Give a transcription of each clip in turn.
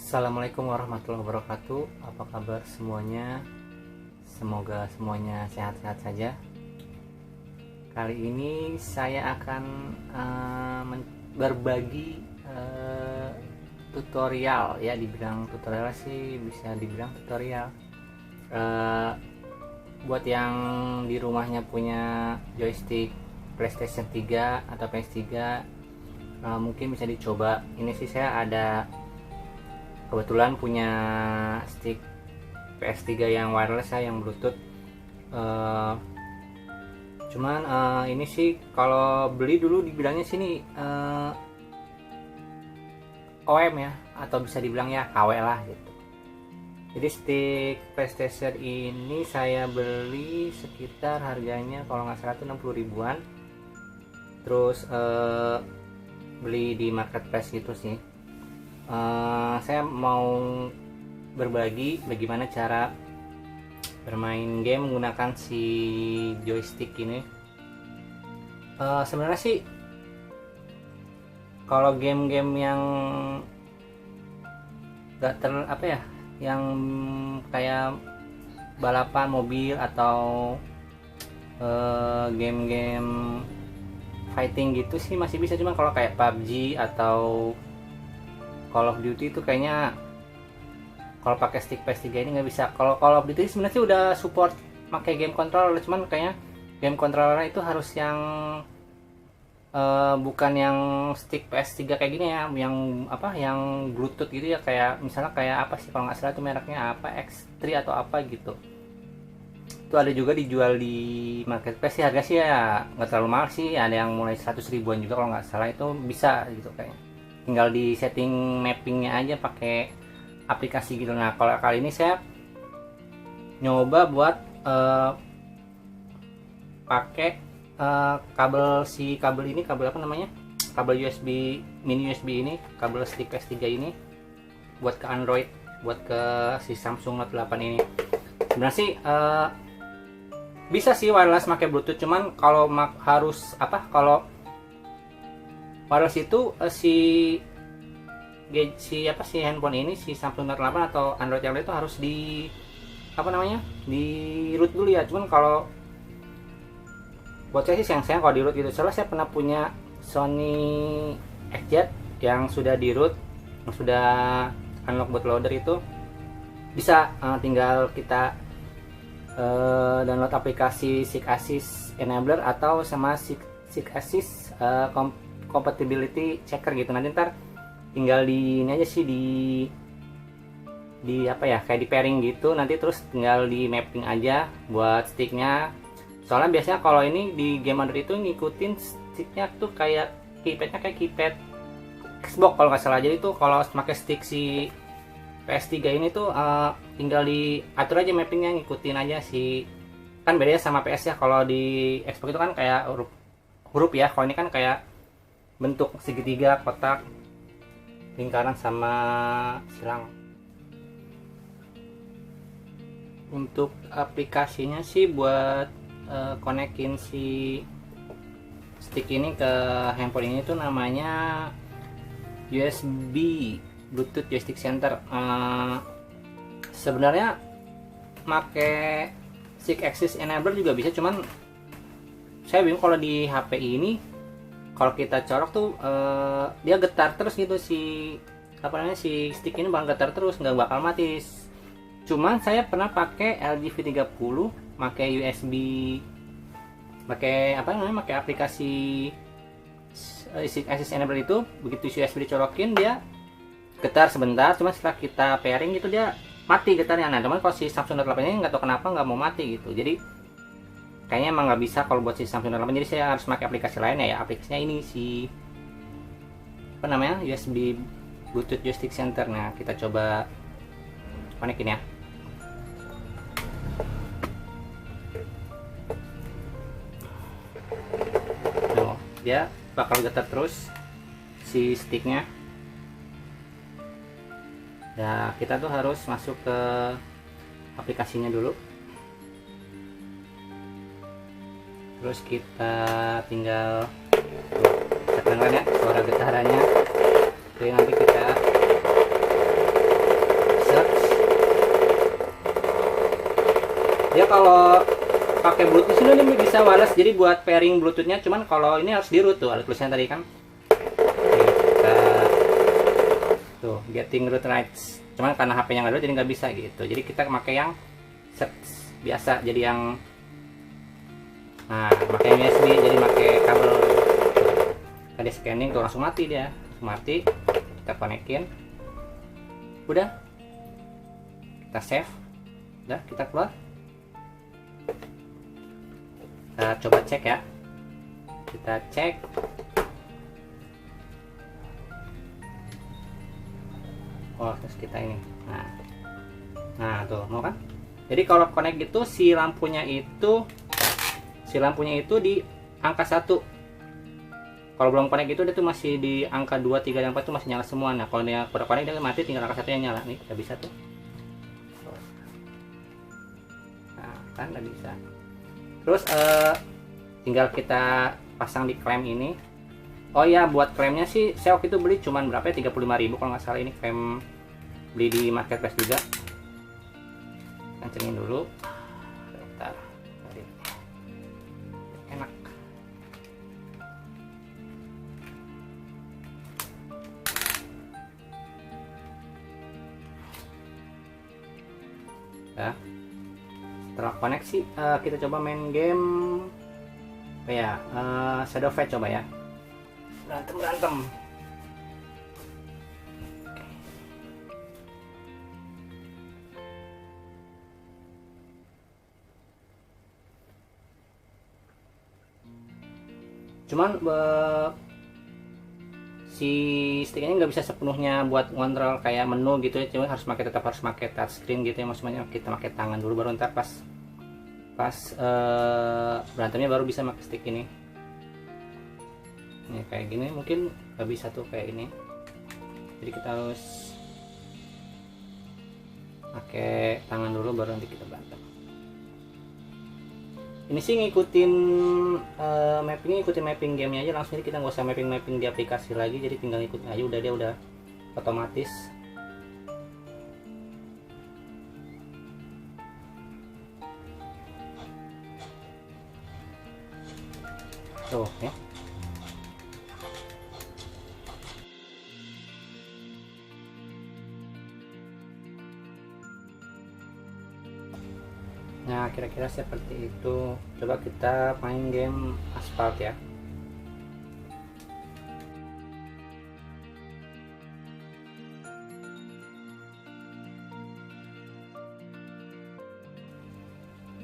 Assalamualaikum warahmatullahi wabarakatuh. Apa kabar semuanya? Semoga semuanya sehat-sehat saja. Kali ini saya akan berbagi tutorial ya, dibilang tutorial sih bisa dibilang tutorial. Buat yang di rumahnya punya joystick PlayStation 3 atau PS3, mungkin bisa dicoba. Ini sih saya ada kebetulan punya stick PS3 yang wireless ya, yang Bluetooth. Cuman ini sih kalau beli dulu dibilangnya sini OM ya, atau bisa dibilang ya KW lah gitu. Jadi stick PlayStation ini saya beli sekitar harganya kalau nggak salah itu 60 ribuan. Terus beli di marketplace gitu sih. Saya mau berbagi bagaimana cara bermain game menggunakan si joystick ini. Sebenarnya sih kalau game-game yang gak yang kayak balapan mobil atau game-game fighting gitu sih masih bisa. Cuma kalau kayak PUBG atau Call of Duty itu kayaknya kalau pakai stick PS3 ini nggak bisa. Kalau Call of Duty sebenarnya sih udah support pakai game controller, cuman kayaknya game controller itu harus yang bukan yang stick PS3 kayak gini ya, yang Bluetooth gitu ya, kayak misalnya kayak apa sih kalau nggak salah itu mereknya apa, X3 atau apa gitu. Itu ada juga dijual di marketplace sih, harga sih ya nggak terlalu mahal sih, ada yang mulai 100 ribuan juga kalau nggak salah. Itu bisa gitu kayaknya, tinggal di setting mappingnya aja pakai aplikasi gitu. Nah kalau kali ini saya nyoba buat pakai kabel ini, kabel apa namanya, kabel USB, mini USB ini, kabel stick PS3 ini buat ke Android, buat ke si Samsung Note 8 ini. Sebenarnya sih bisa sih wireless pakai Bluetooth, cuman kalau kalau wireless itu si handphone ini, si Samsung Note 8 atau Android yang lain itu harus di root dulu ya. Cuman kalau buat saya sih sayang kalau di root gitu. Soalnya saya pernah punya Sony XZ yang sudah di root, yang sudah unlock bootloader, itu bisa tinggal kita download aplikasi SIG-ASIS Enabler atau sama SIG-ASIS compatibility checker gitu. Nanti ntar tinggal di ini aja sih, kayak di pairing gitu, nanti terus tinggal di mapping aja buat sticknya. Soalnya biasanya kalau ini di game Android itu ngikutin sticknya tuh kayak keypadnya kayak keypad Xbox kalau nggak salah. Jadi tuh kalau pakai stick si PS3 ini tuh tinggal diatur aja mappingnya, ngikutin aja sih. Kan bedanya sama PS ya, kalau di Xbox itu kan kayak huruf ya, kalau ini kan kayak bentuk segitiga, kotak, lingkaran sama silang. Untuk aplikasinya sih buat konekin si stick ini ke handphone ini tuh namanya USB Bluetooth Joystick Center. Sebenarnya pakai SIG-ASIS Enabler juga bisa, cuman saya bingung kalau di HP ini kalau kita colok tuh dia getar terus gitu, si stick ini bakal getar terus, nggak bakal mati. Cuman saya pernah pakai LG V30, pakai USB, pakai aplikasi SIG-ASIS Enabler itu. Begitu USB dicolokin dia getar sebentar, cuman setelah kita pairing gitu dia mati getarnya. Nah cuman kalau si Samsung Note 8 ini nggak tahu kenapa nggak mau mati gitu. Jadi kayaknya emang nggak bisa kalau buat si Samsung Note 8. Jadi saya harus pakai aplikasi lainnya ya. Aplikasinya ini si USB Bluetooth Joystick Center. Nah kita coba konekin ya. Dia bakal getar terus si sticknya. Ya kita tuh harus masuk ke aplikasinya dulu, terus kita tinggal dengar ya suara getarannya. Jadi nanti kita Dia kalau pakai Bluetooth sih ini bisa wireless, jadi buat pairing Bluetoothnya, cuman kalau ini harus di root tuh, ada tulisannya tadi kan. Kita tuh getting root rights, cuman karena HP-nya nggak ada jadi nggak bisa gitu, jadi kita pakai yang set biasa, jadi yang pakai USB, jadi pakai kabel. Tadi scanning tuh langsung mati, dia langsung mati. Kita konekin, udah kita save, udah kita keluar. Kita coba cek ya, kita cek. Oh, terus kita ini, nah tuh mau kan. Jadi kalau connect gitu si lampunya itu di angka 1. Kalau belum connect itu dia tuh masih di angka 2, 3, dan 4 tuh masih nyala semua. Nah kalau dia udah connect dia mati, tinggal angka 1 yang nyala. Nih udah bisa tuh. Nah kan udah bisa. Terus tinggal kita pasang di klem ini. Oh ya, buat klemnya sih saya waktu itu beli cuman berapa ya, 35.000 kalau nggak salah. Ini klem beli di marketplace juga. Kencengin dulu. Bentar. Enak. Ya. Setelah koneksi kita coba main game apa ya, Shadow Fight coba ya, berantem. Cuman si stick ini nggak bisa sepenuhnya buat ngontrol kayak menu gitu ya, cuma tetap harus pakai touchscreen gitu ya, maksudnya kita pakai tangan dulu, baru ntar pas berantemnya baru bisa pakai stick ini. Ini kayak gini mungkin nggak bisa tuh kayak ini, jadi kita harus pakai tangan dulu baru nanti kita berantem. Ini sih ngikutin mapping gamenya aja langsung, jadi kita nggak usah mapping di aplikasi lagi, jadi tinggal ikut aja, dia udah otomatis. Tuh ya. Nah kira-kira seperti itu. Coba kita main game Asphalt ya.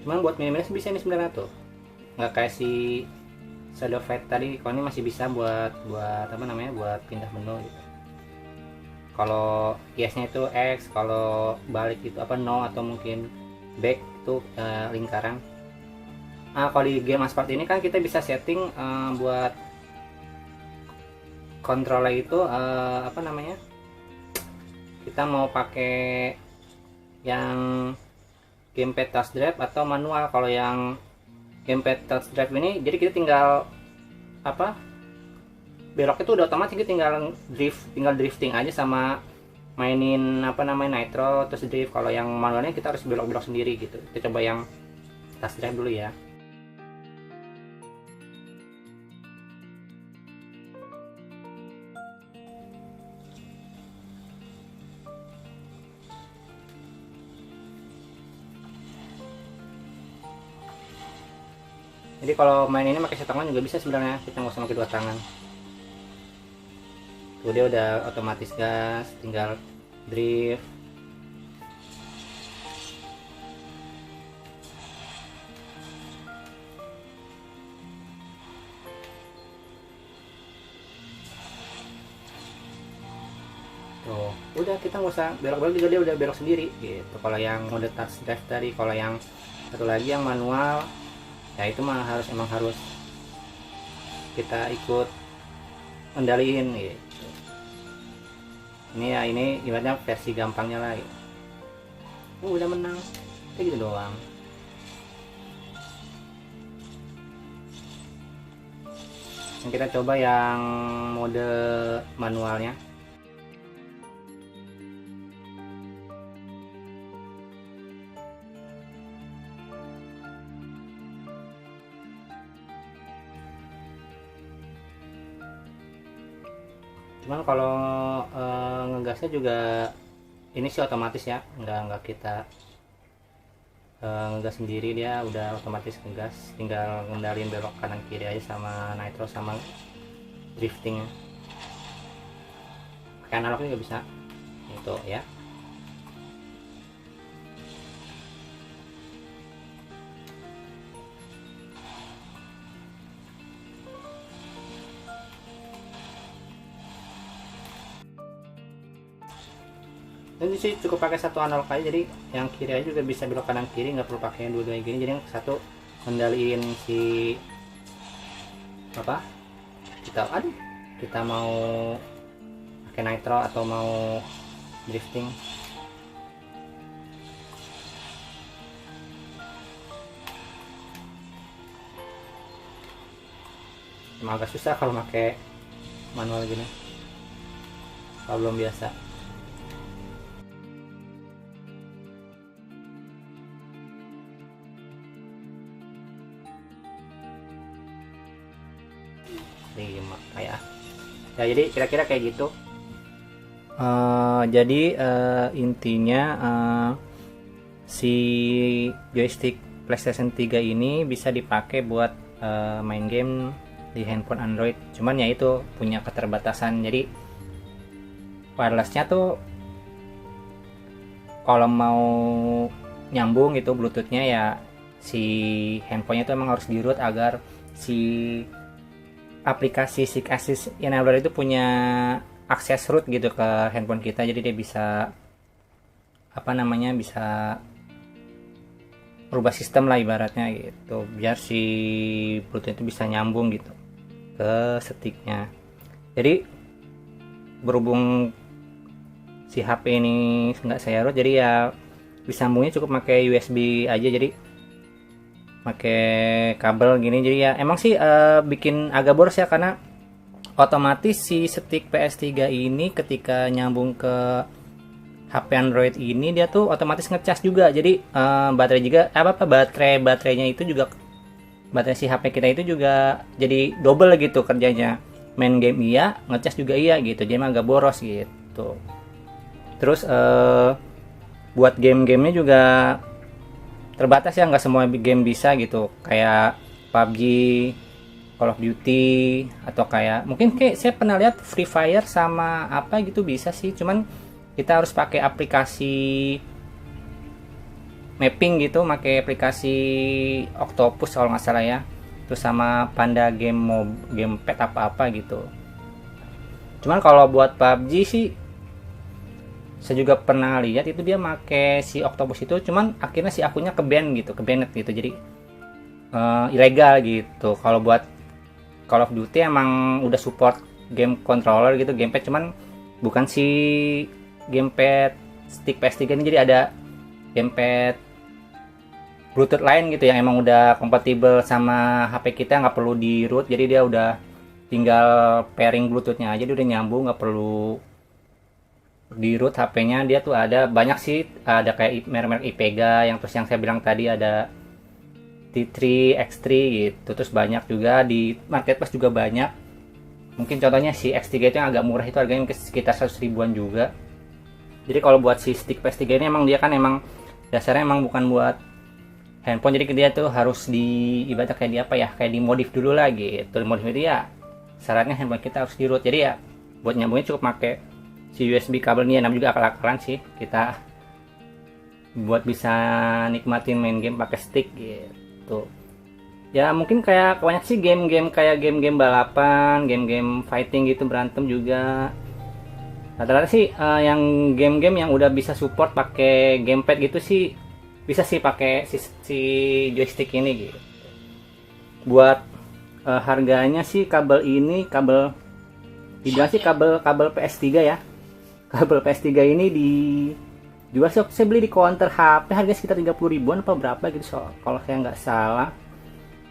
Cuman buat minimalis bisa ini sebenarnya tuh, nggak kayak si Shadow Fight tadi. Kalau ini masih bisa buat apa namanya, buat pindah menu gitu. Kalau yes-nya itu X, kalau balik itu apa, no, atau mungkin back itu lingkaran. Kalau di game Asphalt ini kan kita bisa setting buat controller itu apa namanya, kita mau pakai yang gamepad touch drive atau manual. Kalau yang gamepad touch drive ini, jadi kita tinggal apa, belok itu udah otomatis, kita tinggal drifting aja sama mainin apa namanya nitro terus drift. Kalau yang manualnya kita harus belok-belok sendiri gitu. Kita coba yang touch drive dulu ya. Jadi kalau main ini pakai satu tangan juga bisa sebenarnya, kita nggak usah pakai dua tangan. Tuh dia udah otomatis gas, tinggal drift. Tuh, udah kita nggak usah belok-belok juga, dia udah belok sendiri gitu. Kalau yang mode touch drive tadi, kalau yang satu lagi yang manual, ya itu mah emang harus kita ikut kendaliin gitu. Ini ya, ini ibaratnya versi gampangnya lah gitu. Udah menang kayak gitu doang. Yang kita coba yang mode manualnya. Cuman kalau ngegasnya juga ini sih otomatis ya, nggak kita ngegas sendiri, dia udah otomatis ngegas, tinggal ngendalin belok kanan kiri aja sama nitro sama drifting. Pakai analog juga bisa itu ya. Ini sih cukup pakai satu analog aja, jadi yang kiri aja juga bisa belok kanan kiri, nggak perlu pakai yang dua-duanya gini. Jadi yang satu kendaliin si apa, kita mau pakai nitro atau mau drifting. Emang agak susah kalau pakai manual gini kalau belum biasa. Kayak ya, jadi kira-kira kayak gitu. Jadi intinya si joystick PlayStation 3 ini bisa dipakai buat main game di handphone Android. Cuman ya itu punya keterbatasan. Jadi wirelessnya tuh kalau mau nyambung gitu Bluetoothnya ya, si handphonenya tuh emang harus di root agar si aplikasi Sick Assist Enabler itu punya akses root gitu ke handphone kita. Jadi dia bisa bisa merubah sistem lah ibaratnya gitu, biar si Bluetooth itu bisa nyambung gitu ke sticknya. Jadi berhubung si HP ini nggak saya root, jadi ya disambungnya cukup pakai USB aja, jadi pakai kabel gini. Jadi ya emang sih bikin agak boros ya, karena otomatis si stick PS3 ini ketika nyambung ke HP Android ini dia tuh otomatis ngecas juga. Jadi baterai juga baterainya itu juga, baterai si HP kita itu juga jadi double gitu kerjanya. Main game iya, ngecas juga iya gitu. Jadi emang agak boros gitu. Terus buat game-gamenya juga terbatas ya, nggak semua game bisa gitu, kayak PUBG, Call of Duty, atau kayak mungkin saya pernah lihat Free Fire sama apa gitu bisa sih. Cuman kita harus pakai aplikasi mapping gitu, pakai aplikasi Octopus kalau nggak salah ya, terus sama Panda gamepad apa gitu. Cuman kalau buat PUBG sih saya juga pernah lihat itu dia make si Octopus itu, cuman akhirnya si akunnya ke-ban gitu, gitu, jadi ilegal gitu. Kalau buat Call of Duty emang udah support game controller gitu, gamepad, cuman bukan si gamepad stick PS3 ini. Jadi ada gamepad Bluetooth lain gitu yang emang udah kompatibel sama HP kita, nggak perlu di root. Jadi dia udah tinggal pairing Bluetoothnya aja, dia udah nyambung, nggak perlu di root HP-nya. Dia tuh ada banyak sih, ada kayak merek IPEGA, yang terus yang saya bilang tadi ada T3, X3 gitu. Terus banyak juga di marketplace juga banyak. Mungkin contohnya si X3 itu yang agak murah, itu harganya sekitar 100 ribuan juga. Jadi kalau buat si stick PS3 ini emang dia kan emang dasarnya emang bukan buat handphone, jadi dia tuh harus ibaratnya kayak di apa ya, kayak dimodif dulu lagi gitu. Modif itu ya syaratnya handphone kita harus di root. Jadi ya buat nyambungnya cukup pakai si USB kabel ini ya, namanya juga akal-akalan sih kita buat bisa nikmatin main game pakai stick gitu. Ya mungkin kayak banyak sih game-game kayak game-game balapan, game-game fighting gitu, berantem juga. Rata-rata sih yang game-game yang udah bisa support pakai gamepad gitu sih bisa sih pakai si joystick ini gitu. Buat harganya sih kabel ini, dibilang sih kabel PS3 ya. Kabel PS3 ini dijual sih, saya beli di counter HP harga sekitar 30 ribuan apa berapa gitu kalau saya nggak salah.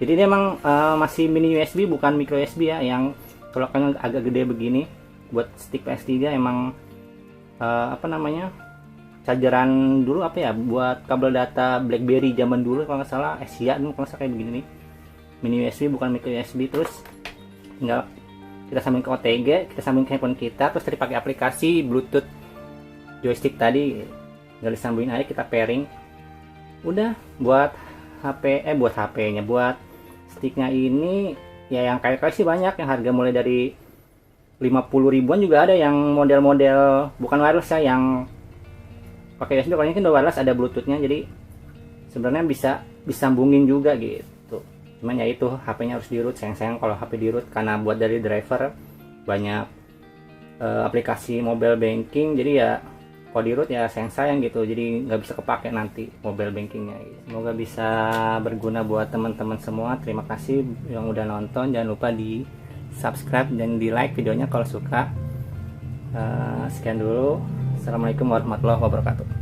Jadi dia emang masih mini USB bukan micro USB ya, yang colokannya agak gede begini. Buat stick PS3 emang chargeran dulu buat kabel data BlackBerry zaman dulu kalau nggak salah, Asia dulu kalau nggak salah kayak begini nih, mini USB bukan micro USB. Terus tinggal kita sambung ke OTG, kita sambung ke handphone kita, terus tadi pakai aplikasi Bluetooth joystick tadi, tinggal disambungin aja, kita pairing. Udah buat buat HP-nya, buat sticknya ini ya yang kayak sih banyak, yang harga mulai dari 50 ribuan juga ada, yang model-model bukan wireless ya, yang pakai USB. Kalau ini kan udah wireless, ada Bluetoothnya, jadi sebenarnya bisa disambungin juga gitu. Cuman ya itu HP-nya harus di root, sayang kalau HP di root, karena buat dari driver banyak aplikasi mobile banking, jadi ya kalau di root ya sayang gitu, jadi nggak bisa kepake nanti mobile bankingnya gitu. Semoga bisa berguna buat teman-teman semua. Terima kasih yang udah nonton, jangan lupa di subscribe dan di like videonya kalau suka. Sekian dulu, assalamualaikum warahmatullahi wabarakatuh.